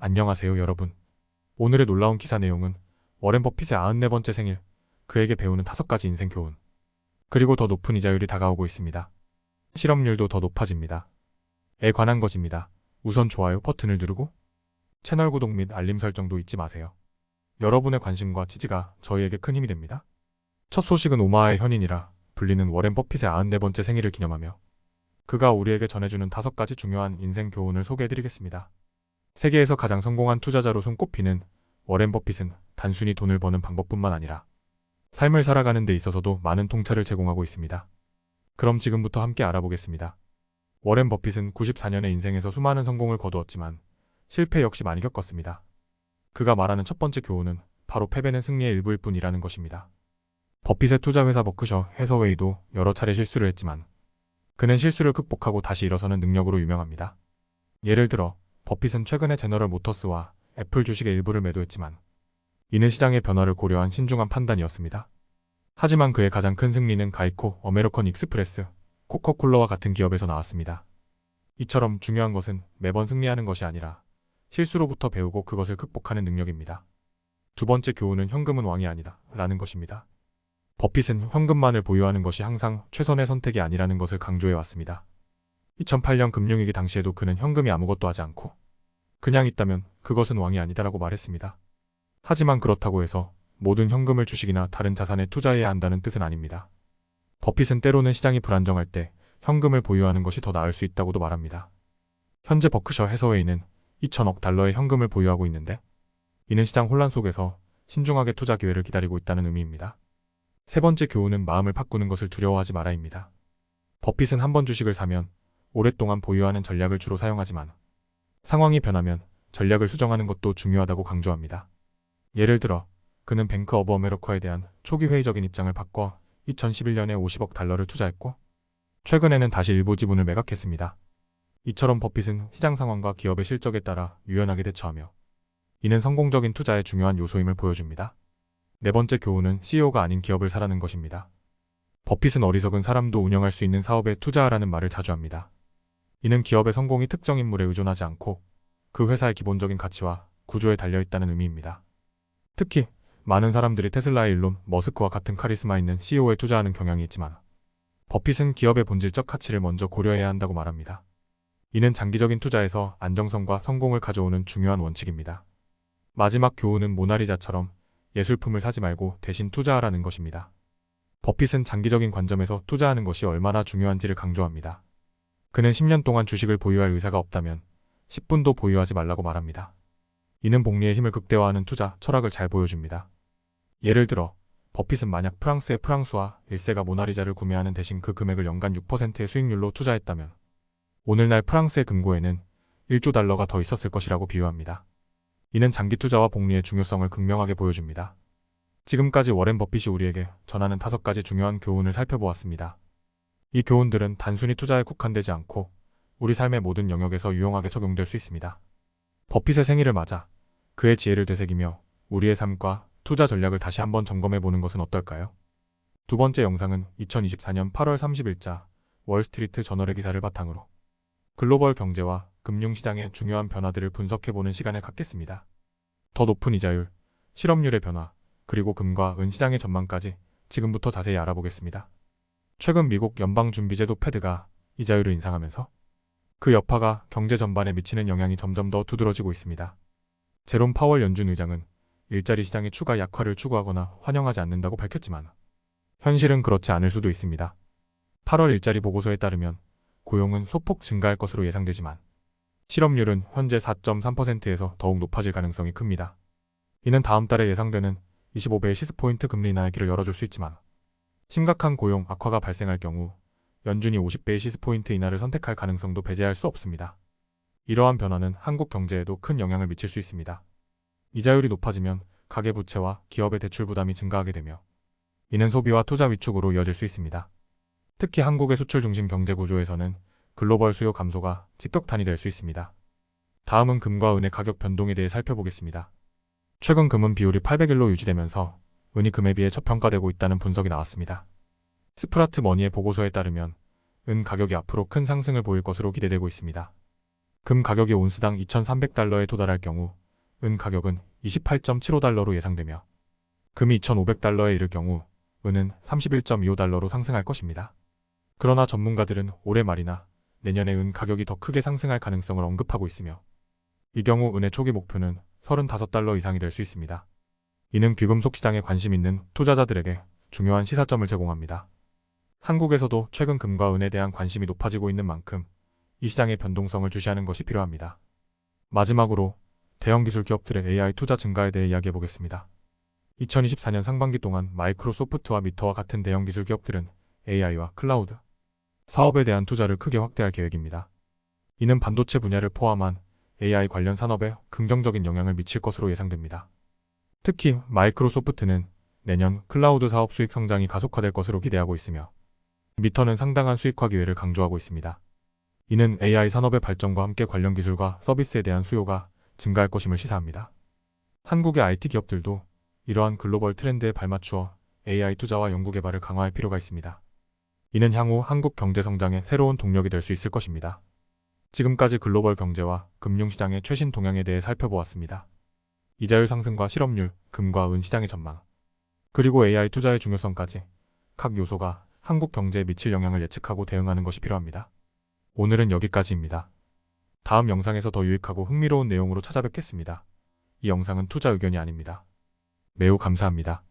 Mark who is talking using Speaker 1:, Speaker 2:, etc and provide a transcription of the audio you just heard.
Speaker 1: 안녕하세요 여러분. 오늘의 놀라운 기사 내용은 워렌 버핏의 94번째 생일, 그에게 배우는 5가지 인생 교훈, 그리고 더 높은 이자율이 다가오고 있습니다. 실업률도 더 높아집니다. 에 관한 것입니다. 우선 좋아요 버튼을 누르고 채널 구독 및 알림 설정도 잊지 마세요. 여러분의 관심과 지지가 저희에게 큰 힘이 됩니다. 첫 소식은 오마하의 현인이라 불리는 워렌 버핏의 94번째 생일을 기념하며 그가 우리에게 전해주는 5가지 중요한 인생 교훈을 소개해드리겠습니다. 세계에서 가장 성공한 투자자로 손꼽히는 워렌 버핏은 단순히 돈을 버는 방법뿐만 아니라 삶을 살아가는 데 있어서도 많은 통찰을 제공하고 있습니다. 그럼 지금부터 함께 알아보겠습니다. 워렌 버핏은 94년의 인생에서 수많은 성공을 거두었지만 실패 역시 많이 겪었습니다. 그가 말하는 첫 번째 교훈은 바로 패배는 승리의 일부일 뿐이라는 것입니다. 버핏의 투자회사 버크셔 해서웨이도 여러 차례 실수를 했지만 그는 실수를 극복하고 다시 일어서는 능력으로 유명합니다. 예를 들어 버핏은 최근에 제너럴 모터스와 애플 주식의 일부를 매도했지만 이는 시장의 변화를 고려한 신중한 판단이었습니다. 하지만 그의 가장 큰 승리는 가이코, 어메리컨 익스프레스, 코카콜라와 같은 기업에서 나왔습니다. 이처럼 중요한 것은 매번 승리하는 것이 아니라 실수로부터 배우고 그것을 극복하는 능력입니다. 두 번째 교훈은 현금은 왕이 아니다 라는 것입니다. 버핏은 현금만을 보유하는 것이 항상 최선의 선택이 아니라는 것을 강조해왔습니다. 2008년 금융위기 당시에도 그는 현금이 아무것도 하지 않고 그냥 있다면 그것은 왕이 아니다라고 말했습니다. 하지만 그렇다고 해서 모든 현금을 주식이나 다른 자산에 투자해야 한다는 뜻은 아닙니다. 버핏은 때로는 시장이 불안정할 때 현금을 보유하는 것이 더 나을 수 있다고도 말합니다. 현재 버크셔 해서웨이는 2천억 달러의 현금을 보유하고 있는데 이는 시장 혼란 속에서 신중하게 투자 기회를 기다리고 있다는 의미입니다. 세 번째 교훈은 마음을 바꾸는 것을 두려워하지 마라입니다. 버핏은 한번 주식을 사면 오랫동안 보유하는 전략을 주로 사용하지만 상황이 변하면 전략을 수정하는 것도 중요하다고 강조합니다. 예를 들어 그는 뱅크 오브 어메리카에 대한 초기 회의적인 입장을 바꿔 2011년에 50억 달러를 투자했고 최근에는 다시 일부 지분을 매각했습니다. 이처럼 버핏은 시장 상황과 기업의 실적에 따라 유연하게 대처하며 이는 성공적인 투자의 중요한 요소임을 보여줍니다. 네 번째 교훈은 CEO가 아닌 기업을 사라는 것입니다. 버핏은 어리석은 사람도 운영할 수 있는 사업에 투자하라는 말을 자주 합니다. 이는 기업의 성공이 특정 인물에 의존하지 않고 그 회사의 기본적인 가치와 구조에 달려있다는 의미입니다. 특히 많은 사람들이 테슬라의 일론 머스크와 같은 카리스마 있는 CEO에 투자하는 경향이 있지만 버핏은 기업의 본질적 가치를 먼저 고려해야 한다고 말합니다. 이는 장기적인 투자에서 안정성과 성공을 가져오는 중요한 원칙입니다. 마지막 교훈은 모나리자처럼 예술품을 사지 말고 대신 투자하라는 것입니다. 버핏은 장기적인 관점에서 투자하는 것이 얼마나 중요한지를 강조합니다. 그는 10년 동안 주식을 보유할 의사가 없다면 10분도 보유하지 말라고 말합니다. 이는 복리의 힘을 극대화하는 투자 철학을 잘 보여줍니다. 예를 들어 버핏은 만약 프랑스의 프랑스와 1세가 모나리자를 구매하는 대신 그 금액을 연간 6%의 수익률로 투자했다면 오늘날 프랑스의 금고에는 1조 달러가 더 있었을 것이라고 비유합니다. 이는 장기 투자와 복리의 중요성을 극명하게 보여줍니다. 지금까지 워렌 버핏이 우리에게 전하는 5가지 중요한 교훈을 살펴보았습니다. 이 교훈들은 단순히 투자에 국한되지 않고 우리 삶의 모든 영역에서 유용하게 적용될 수 있습니다. 버핏의 생일을 맞아 그의 지혜를 되새기며 우리의 삶과 투자 전략을 다시 한번 점검해보는 것은 어떨까요? 두 번째 영상은 2024년 8월 30일자 월스트리트 저널의 기사를 바탕으로 글로벌 경제와 금융시장의 중요한 변화들을 분석해보는 시간을 갖겠습니다. 더 높은 이자율, 실업률의 변화, 그리고 금과 은 시장의 전망까지 지금부터 자세히 알아보겠습니다. 최근 미국 연방준비제도 패드가 이자율을 인상하면서 그 여파가 경제 전반에 미치는 영향이 점점 더 두드러지고 있습니다. 제롬 파월 연준 의장은 일자리 시장의 추가 약화를 추구하거나 환영하지 않는다고 밝혔지만 현실은 그렇지 않을 수도 있습니다. 8월 일자리 보고서에 따르면 고용은 소폭 증가할 것으로 예상되지만 실업률은 현재 4.3%에서 더욱 높아질 가능성이 큽니다. 이는 다음 달에 예상되는 25베이시스포인트 금리 인하의 길을 열어줄 수 있지만 심각한 고용 악화가 발생할 경우 연준이 50베이시스포인트 인하를 선택할 가능성도 배제할 수 없습니다. 이러한 변화는 한국 경제에도 큰 영향을 미칠 수 있습니다. 이자율이 높아지면 가계부채와 기업의 대출 부담이 증가하게 되며 이는 소비와 투자 위축으로 이어질 수 있습니다. 특히 한국의 수출 중심 경제 구조에서는 글로벌 수요 감소가 직격탄이 될 수 있습니다. 다음은 금과 은의 가격 변동에 대해 살펴보겠습니다. 최근 금은 비율이 800일로 유지되면서 은이 금에 비해 저평가되고 있다는 분석이 나왔습니다. 스프라트 머니의 보고서에 따르면 은 가격이 앞으로 큰 상승을 보일 것으로 기대되고 있습니다. 금 가격이 온스당 2,300달러에 도달할 경우 은 가격은 28.75달러로 예상되며 금이 2,500달러에 이를 경우 은은 31.25달러로 상승할 것입니다. 그러나 전문가들은 올해 말이나 내년에 은 가격이 더 크게 상승할 가능성을 언급하고 있으며 이 경우 은의 초기 목표는 35달러 이상이 될 수 있습니다. 이는 귀금속 시장에 관심 있는 투자자들에게 중요한 시사점을 제공합니다. 한국에서도 최근 금과 은에 대한 관심이 높아지고 있는 만큼 이 시장의 변동성을 주시하는 것이 필요합니다. 마지막으로 대형 기술 기업들의 AI 투자 증가에 대해 이야기해 보겠습니다. 2024년 상반기 동안 마이크로소프트와 미터와 같은 대형 기술 기업들은 AI와 클라우드 사업에 대한 투자를 크게 확대할 계획입니다. 이는 반도체 분야를 포함한 AI 관련 산업에 긍정적인 영향을 미칠 것으로 예상됩니다. 특히 마이크로소프트는 내년 클라우드 사업 수익 성장이 가속화될 것으로 기대하고 있으며 미터는 상당한 수익화 기회를 강조하고 있습니다. 이는 AI 산업의 발전과 함께 관련 기술과 서비스에 대한 수요가 증가할 것임을 시사합니다. 한국의 IT 기업들도 이러한 글로벌 트렌드에 발맞추어 AI 투자와 연구개발을 강화할 필요가 있습니다. 이는 향후 한국 경제 성장의 새로운 동력이 될 수 있을 것입니다. 지금까지 글로벌 경제와 금융시장의 최신 동향에 대해 살펴보았습니다. 이자율 상승과 실업률, 금과 은 시장의 전망, 그리고 AI 투자의 중요성까지 각 요소가 한국 경제에 미칠 영향을 예측하고 대응하는 것이 필요합니다. 오늘은 여기까지입니다. 다음 영상에서 더 유익하고 흥미로운 내용으로 찾아뵙겠습니다. 이 영상은 투자 의견이 아닙니다. 매우 감사합니다.